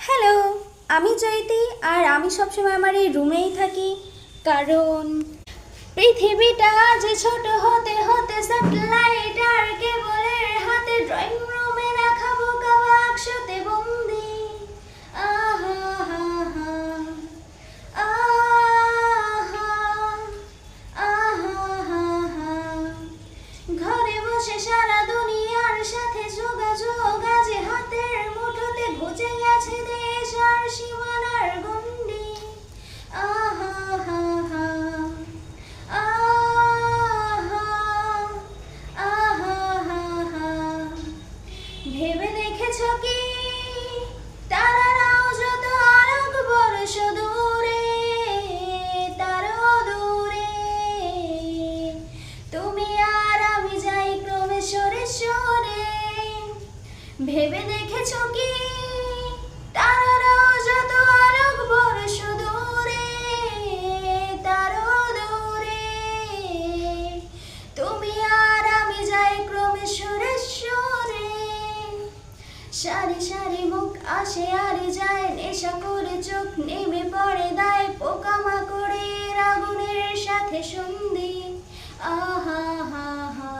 Hello, আমি জয়তী। আর আমি সবসময় আমার এই রুমেই থাকি, কারণ পৃথিবীটা যে ছোট হতে হতে স্যাটেলাইট আর কেবলের হাতে ড্রয়িং রুমে রাখা বোকা বাক্সতে বন্দি। আহা হা হা, আহা, আহা হা হা। ঘরে বসে সারা দুনিয়ার সাথে যোগাযোগ আজ হাতের মুঠোতে, ঘুচে গেছে দেশ আর সীমানার গণ্ডি। আহা হা হা, আহা, আহা হা হা। ভেবে দেখেছো কি তারারাও যত আলোক বর্ষ দূরে, তারও দূরে তুমি আর আমি যাই ক্রমে সরে সরে। ভেবে দেখেছো কি তারারাও যত আলোক বর্ষ দূরে, তারও দূরে তুমি আর আমি যাই ক্রমে সরে সরে। সারি সারি মুখ আসে আর যায়, নেশা করে চোখ নেমে পড়ে দায়, পোকামাকড়ের আগুনের সাথে সন্ধি। আহা হা হা,